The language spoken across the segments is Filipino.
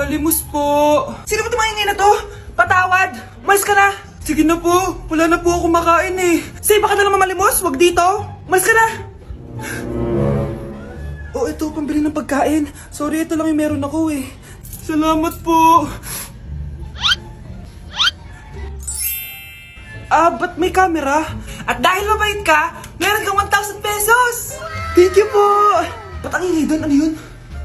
Palimos po. Sino ba tumahingay na to? Patawad. Umalis ka na. Sige na po. Wala na po ako makain eh. Say, baka na lang mamalimos. Wag dito. Umalis ka na. Oh, ito. Pambili ng pagkain. Sorry, ito lang yung meron ako eh. Salamat po. Ba't may camera? At dahil mabait ka, meron kang 1,000 pesos! Thank you po! Ba't ang ingay doon? Ano yun?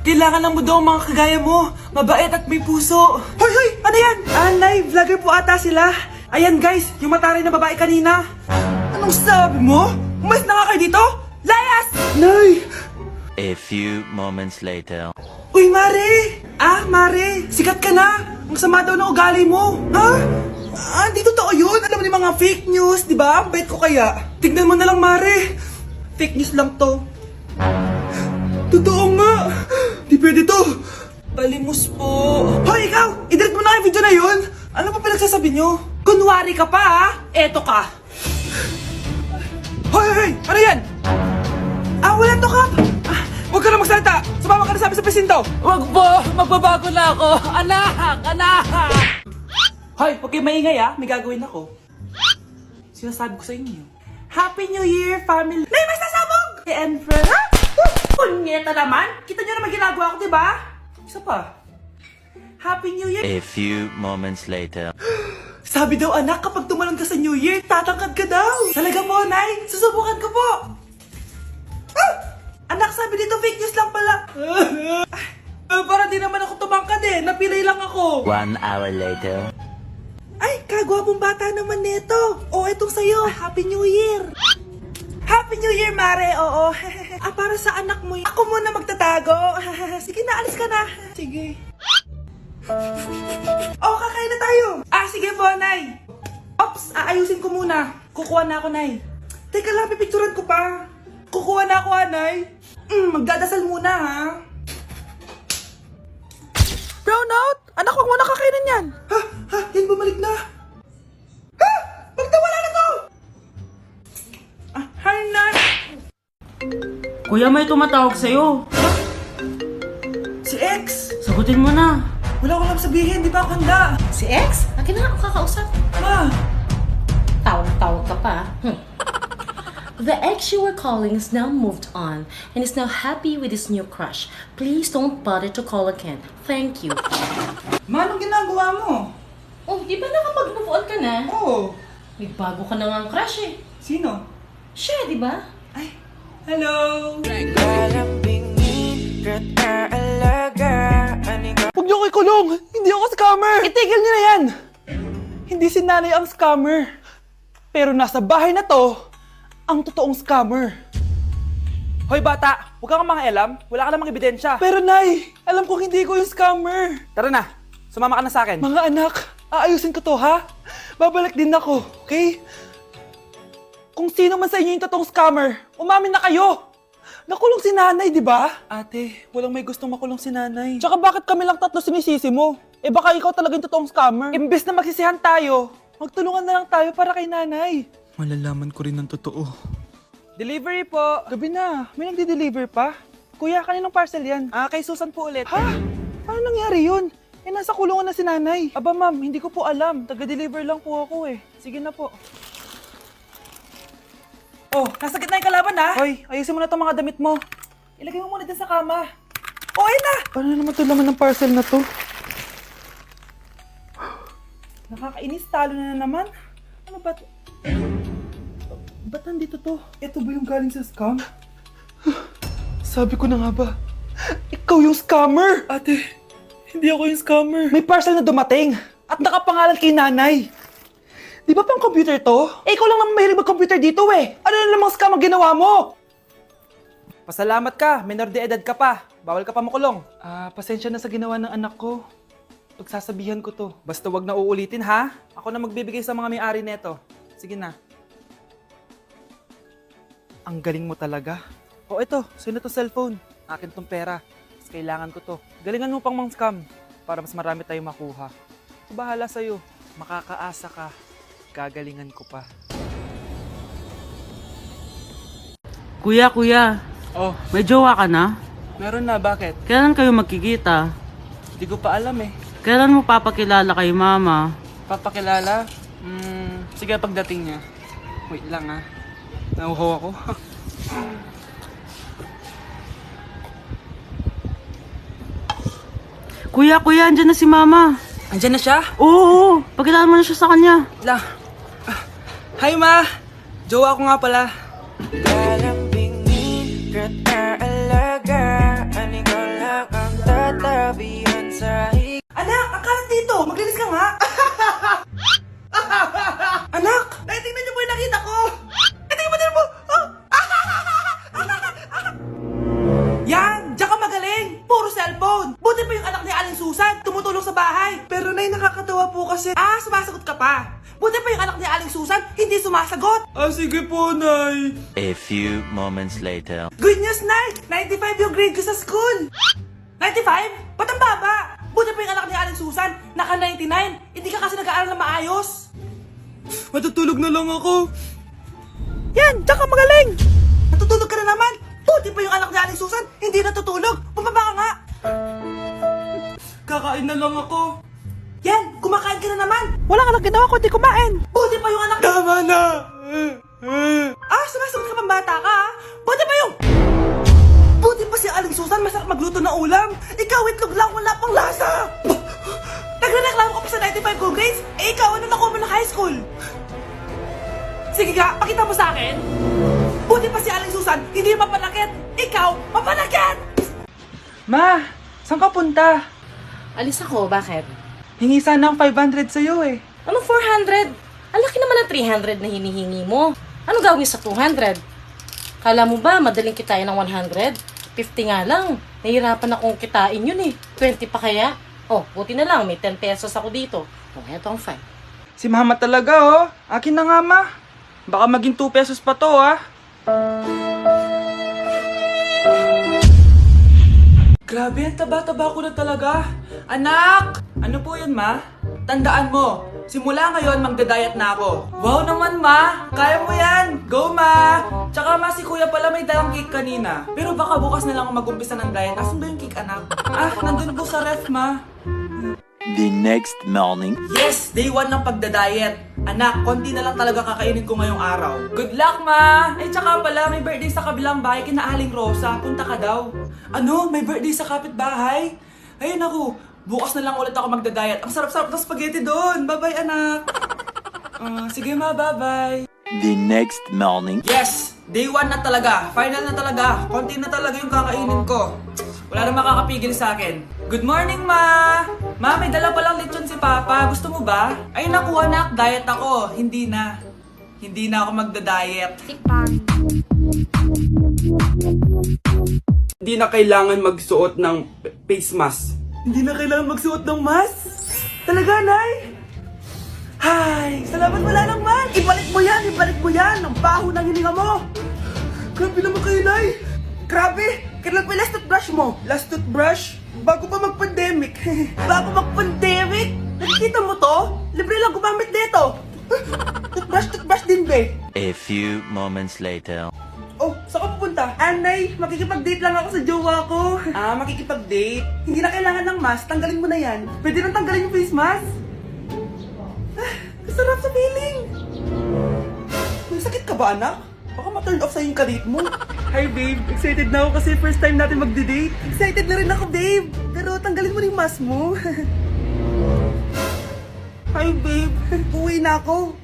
Kailangan lang mo daw ang mga kagaya mo. Mabait at may puso. Hoy, hoy! Ano yan? Nay, vlogger po ata sila. Ayan guys, yung mataray na babae kanina. Anong sabi mo? Umalis na nga kayo dito? Layas! Nay! A few moments later. Uy, Mare! Mare! Sikat ka na! Ang sama daw ng ugali mo! Ha? Di totoo yun! Alam mo yung mga fake news, di ba? Bait ko kaya. Tignan mo na lang, Mare! Fake news lang to. Totoo nga! Di pwede to! Palimos po! Hoy, ikaw! I-delete mo na yung video na yun! Ano pa pinagsasabi nyo? Kunwari ka pa, ha? Eto ka! Hoy, hoy! Ano yan? Wala to, Kap! Huwag ka na magsalita! Sumama ka na sa amin sa presinto! Wag po! Magbabago na ako! Anak! Anak! Hoy, huwag kayo maingay may gagawin ako. Sinasabi ko sa inyo. Happy New Year, family! Nay, mas nasabog! And friend, ha? Punyeta naman! Kita nyo naman ginagawa ko, diba? Isa pa. Happy New Year! A few moments later. Sabi daw anak, kapag tumalon ka sa New Year, tatangkad ka daw! Talaga po, Nay! Susubukan ko po! Anak, sabi dito fake news lang pala! Para di naman ako tumangkad napilay lang ako! 1 hour later. Ay, kagwapong bata naman neto. Etong sa'yo. Happy New Year. Happy New Year, Mare. Oo. Para sa anak mo. Ako muna magtatago. Sige na, alis ka na. Sige. Kakain na tayo. Sige po, Nay. Ops, aayusin ko muna. Kukuha na ako, Nay. Teka lang, pipicturan ko pa. Kukuha na ako, Nay. Magdadasal muna, ha. Brownout! Anak, wag mo na kakainin yan! Yan bumalik na! Bakit wala na to? Hi, Nan! Kuya, may tumatawag sa'yo. Si X! Sagutin mo na. Wala ko lang sabihin, di pa ako handa! Si X? Akin na ako kakausap. Ma! Tawag-tawag ka pa. The ex you were calling is now moved on and is now happy with his new crush. Please don't bother to call again. Thank you. Ma, anong ginagawa mo? Oh, di ba nakapag-move on ka na? Oo. May bago ka na nga ang crush eh. Sino? Siya, di ba? Ay, hello! Huwag niyo ko ikulong! Hindi ako scammer! Itigil niyo na yan! Hindi si nanay ang scammer. Pero nasa bahay na to, ang totoong scammer. Hoy bata, huwag kang mangialam. Wala ka namang ebidensya. Pero nay, alam ko hindi ko yung scammer. Tara na, sumama ka na sa akin. Mga anak, aayusin ko to ha. Babalik din ako, okay? Kung sino man sa inyo yung totoong scammer, umamin na kayo. Nakulong si nanay, di ba? Ate, walang may gustong makulong si nanay. Tsaka bakit kami lang tatlo sinisisi mo? Baka ikaw talaga yung totoong scammer. Imbes na magsisihan tayo, magtulungan na lang tayo para kay nanay. Malalaman ko rin ang totoo. Delivery po! Gabi na. May nagde-deliver pa? Kuya, kaninong parcel yan? Kay Susan po ulit. Ha? Paano nangyari yun? Nasa kulungan na si nanay. Aba ma'am, hindi ko po alam. Taga-deliver lang po ako Sige na po. Nasa gitna yung kalaban ha? Hoy, ayusin mo na itong mga damit mo. Ilagay mo muna dyan sa kama. Ayun na! Paano naman ito laman ng parcel na to? Nakakainis, talo na naman. Ano ba ito? Ba't nandito to? Ito ba yung galing sa scam? Sabi ko na nga ba, ikaw yung scammer! Ate, hindi ako yung scammer. May parcel na dumating at nakapangalan kay nanay. Di ba pang computer to? Ikaw lang naman mahilig mag-computer dito Ano na namang scam ang ginawa mo? Pasalamat ka, minor de edad ka pa. Bawal ka pa makulong. Pasensya na sa ginawa ng anak ko. Pagsasabihan ko to. Basta wag na uulitin ha. Ako na magbibigay sa mga may-ari neto. Sige na. Ang galing mo talaga. Ito. Sino to cellphone? Akin tong pera. Mas kailangan ko to. Galingan mo pang mang-scam para mas marami tayong makuha. Bahala sa'yo. Makakaasa ka. Gagalingan ko pa. Kuya, may jowa ka na? Meron na. Bakit? Kailan kayo magkikita? Hindi ko pa alam eh. Kailan mo papakilala kay mama? Papakilala? Sige, pagdating niya. Wait lang ah. Nauhaw ako. Kuya, andyan na si mama. Andyan na siya? Oo, pakilala mo na siya sa kanya. Wait lang. Hi ma! Jowa ko nga pala. Kalambingin kata alaga Ang ikaw lang ang tatabihan sa hig Anak! Akalat dito! Maglinis ka nga! Anak! Tingnan niyo po yung nakita ko! Tingnan mo din mo! Yan! Diyan ka magaling! Puro cellphone! Buti pa yung anak ni Aling Susan! Tumutulong sa bahay! Pero nay, nakakatawa po kasi... sumasagot ka pa! Buti pa yung anak ni Aling Susan, hindi sumasagot! Sige po, nay! A few moments later. Good news, Nay! 95 yung grade ko sa school! 95? Ba't ang baba? Buti pa yung anak ni Aling Susan, naka 99! Hindi ka kasi nag-aaral na maayos! Matutulog na lang ako! Yan! Diyan ka magaling! Natutulog ka na naman! Buti pa yung anak ni Aling Susan, hindi natutulog! Bumaba ka nga! Kakain na lang ako! Yan! Kumakain ka na naman! Wala ka lang ginawa kundi kumain! Buti pa yung anak... Tama na! Sumasagot ka pang bata ka ha? Buti pa yung... Buti pa si Aling Susan, masarap magluto ng ulam! Ikaw, itlog lang, wala pang lasa! Nagre-reklamo ka pa sa 95 good grades? Ikaw, ano nakuha mo ng high school? Sige nga, pakita mo sa akin! Buti pa si Aling Susan, hindi mapanakit! Ikaw, mapanakit! Ma, saan ka punta? Alis ako, bakit? Hingi sana ng 500 sa'yo eh. Ano 400? Ang laki naman ng 300 na hinihingi mo. Ano gawin sa 200? Kala mo ba madaling kitain ng 100? 50 nga lang. Nahihirapan akong kitain yun eh. 20 pa kaya? Oh, buti na lang. May 10 pesos ako dito. Oh, eto ang 5. Si mama talaga oh. Akin na nga ma. Baka maging 2 pesos pa to ah. Grabe, ang taba-taba ko na talaga. Anak! Ano po yun, ma? Tandaan mo, simula ngayon magda-diet na ako. Wow naman, ma! Kaya mo yan! Go, ma! Tsaka ma, si kuya pala may dalang cake kanina. Pero baka bukas na lang ako mag-umpisa ng diet. Asan ba yung cake, anak? Nandun po sa ref, ma. The next morning. Yes! Day 1 ng pagda-diet. Anak, konti na lang talaga kakainin ko ngayong araw. Good luck, ma! Ay, tsaka pala, may birthday sa kabilang bahay kina Aling Rosa. Punta ka daw. Ano? May birthday sa kapitbahay? Ayun ako, bukas na lang ulit ako magda-diet. Ang sarap-sarap ng spaghetti doon. Bye-bye, anak. Sige, ma, bye-bye. The next morning. Yes! Day 1 na talaga. Final na talaga. Konti na talaga yung kakainin ko. Wala na makakapigil sa akin. Good morning, ma! Ma, may dala palang lechon si Papa. Gusto mo ba? Ay, naku, anak. Diet ako. Hindi na. Hindi na ako magda-diet. Hindi na kailangan magsuot ng face mask. Hindi na kailangan magsuot ng mask? Talaga, Nay? Hay, salamat wala lang, man. Ibalik mo yan, ibalik mo yan. Ang baho ng hininga mo. Grabe naman kayo, Nay. Grabe, kailan pa yung last toothbrush mo? Last toothbrush? Bago pa mag-pandemic. Bago mag-pandemic? Nakikita mo to? Libre lang gumamit dito. Toothbrush din, be. A few moments later. Oh, saan ka pupunta? Anay, makikipag-date lang ako sa jowa ko. Makikipag-date? Hindi na kailangan ng mask, tanggalin mo na yan. Pwede nang tanggalin yung face mask? Sarap sa feeling. May sakit ka ba, anak? Baka ma-turn off sa'yo yung karit mo. Hi, babe. Excited na ako kasi first time natin mag-date. Excited na rin ako, babe. Pero tanggalin mo rin yung mask mo. Hi, babe. Uwi na ako.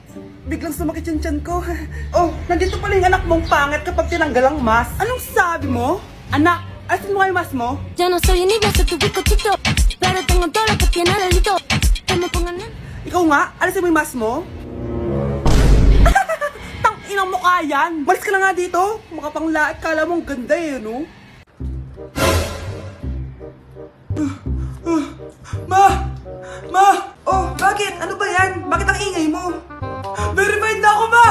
Biglang sumakit yung tiyan ko. Oh, nandito pala yung anak mong pangit kapag tinanggal ang mask. Anong sabi mo? Anak, asin mo nga yung mask mo? Yo no soy un idiota, tu pico chito, pero tengo todo lo que tiene delito. Que me pongan en... Ikaw nga, alisin mo yung mask mo? Tang inang mukha yan! Malis ka na nga dito! Makapanglaat, kala mo ang ganda eh, no? Ma! Oh, bakit? Ano ba yan? Bakit ang ingay mo? Verified na ako, ma!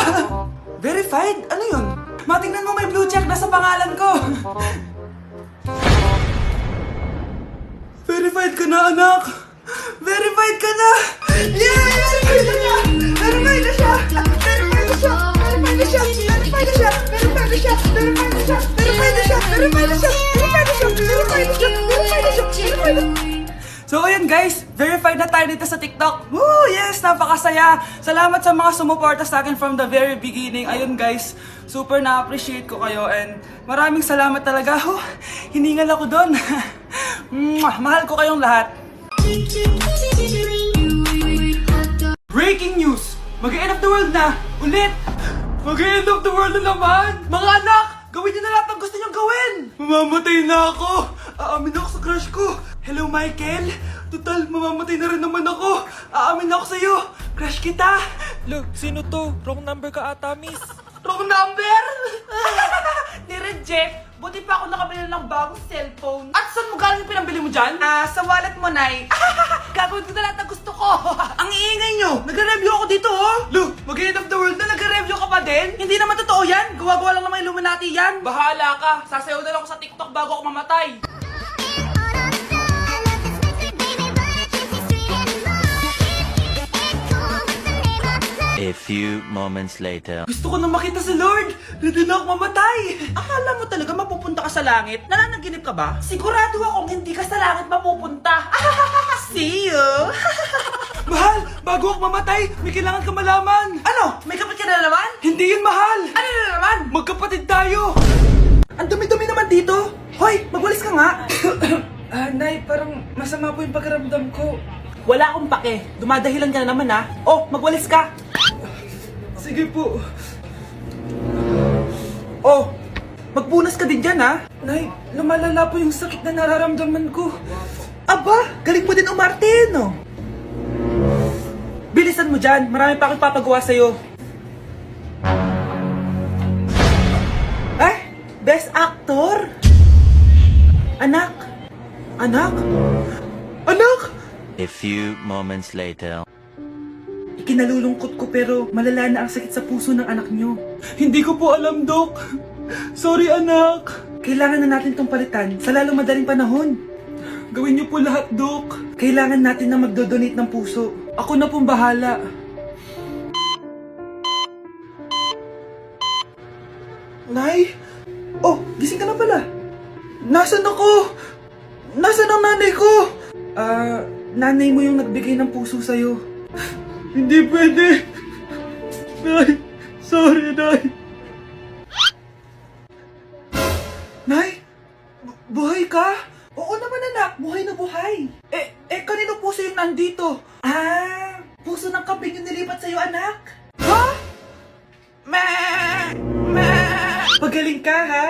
Verified? Ano yun? Ma, tingnan mo may blue check na sa pangalan ko! Verified ka na, anak! Verified ka na! Yay! Verified na siya! Verified na siya! Verified na siya! Verified na siya! Verified na siya! Verified na siya! Verified na siya! Verified na siya! Verified na siya! Verified na siya! Verified na siya! Verified na siya! Verified na siya! So ayun guys, verified na tayo dito sa TikTok. Woo! Yes! Napakasaya! Salamat sa mga sumuporta sa akin from the very beginning. Ayun guys, super na-appreciate ko kayo and maraming salamat talaga. Hiningal ako doon. Mahal ko kayong lahat. Breaking news! Mag-end of the world na! Ulit! Mag-end of the world na naman! Mga anak! Gawin niyo na lahat ng gusto niyong gawin! Mamamatay na ako! Aamin ako sa crush ko! Hello, Michael! Total, mamamatay na rin naman ako! Aamin ako sa'yo! Crush kita! Lo, sino to? Wrong number ka ata, miss. Wrong number! Ni-reject! Buti pa ako nakabili ng bagong cellphone. At saan mo galing yung pinambili mo dyan? Sa wallet mo, Nay. Gagawin ko na lahat ng gusto ko. Ang iingay nyo! Nagre-review ako dito, oh! Lu, mag-end of the world na nagre-review ka pa din? Hindi naman totoo yan! Gawa-gawa lang naman Illuminati yan! Bahala ka! Sasayaw na lang ako sa TikTok bago ako mamatay! A few moments later. Gusto ko na makita si Lord! Ready na ako mamatay! Akala mo talaga mapupunta ka sa langit? Nananaginip ka ba? Sigurado akong hindi ka sa langit mapupunta! See you! Mahal! Bago ako mamatay, may kailangan ka malaman! Ano? May kapatid ka na naman? Hindi yun, mahal! Ano na naman? Magkapatid tayo! Ang dumi-dumi naman dito! Hoy! Magwalis ka nga! Nay, parang masama po yung pagkaramdam ko. Wala akong pake. Dumadahilan ka na naman, ha? Oh, magwalis ka! Sige po. Oh, magpunas ka din dyan, ha? Nay, lumalala po yung sakit na nararamdaman ko. Aba, galing mo din umarte, no? Bilisan mo dyan, marami pa akong papagawa sa'yo. Best Actor? Anak? Anak? Anak? A few moments later. Ikinalulungkot ko pero malala na ang sakit sa puso ng anak nyo. Hindi ko po alam, Dok. Sorry, anak. Kailangan na natin tong palitan sa lalong madaling panahon. Gawin niyo po lahat, Dok. Kailangan natin na magdodonate ng puso. Ako na pong bahala. Nay? Oh, gising ka na pala. Nasaan ako? Nasaan ang nanay ko? Nanay mo yung nagbigay ng puso sa'yo. Hindi pwede. Nay, sorry, Nay. Nay, buhay ka? Oo naman, anak, buhay na buhay. Kanino puso yung nandito? Puso ng kambing yung nilipat sa'yo, anak. Ha? Pagaling ka, ha?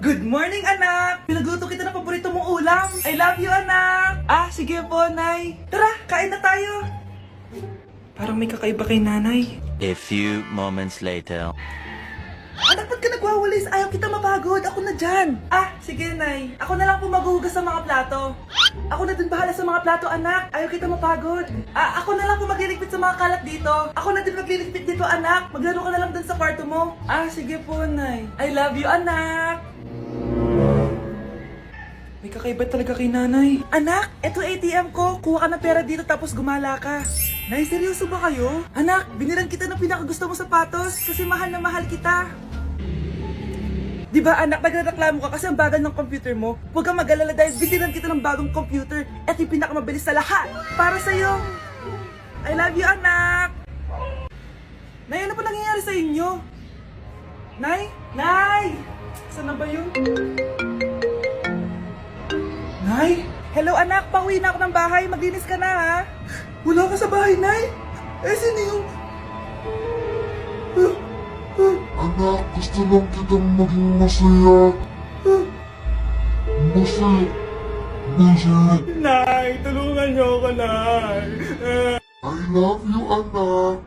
Good morning, anak! Pinagluto kita ng paborito mong ulam. I love you, anak! Sige po, Nay. Tara, kain na tayo. Parang may kakaiba kay nanay. A few moments later. Anak, ba't ka nagwawalis? Ayaw kita mapagod. Ako na dyan. Sige, Nay. Ako na lang po maghuhugas sa mga plato. Ako na din bahala sa mga plato, anak. Ayaw kita mapagod. Ako na lang po magliligpit sa mga kalat dito. Ako na din magliligpit dito, anak. Maglaro ka na lang dun sa kwarto mo. Sige po, Nay. I love you, anak. May kakaiba talaga kay nanay. Anak, eto ATM ko. Kuha ka ng pera dito tapos gumala ka. Nay, seryoso ba kayo? Anak, binilan kita ng pinakagusto mo sapatos kasi mahal na mahal kita. Di ba, anak, nagreklamo ka kasi ang bagal ng computer mo? Huwag kang mag-alala dahil binilan kita ng bagong computer. Eto yung pinakamabilis sa lahat. Para sa'yo. I love you, anak. Nay, ano pa nangyayari sa inyo? Nay? Nay! Saan na ba yun? Nay? Hello, anak. Pauwi na ako ng bahay. Maglinis ka na, ha? Wala ka sa bahay, Nay? Sino yung... Anak, gusto lang kitang maging masaya. Masaya. Nay, tulungan niyo ako, Nay. I love you, anak.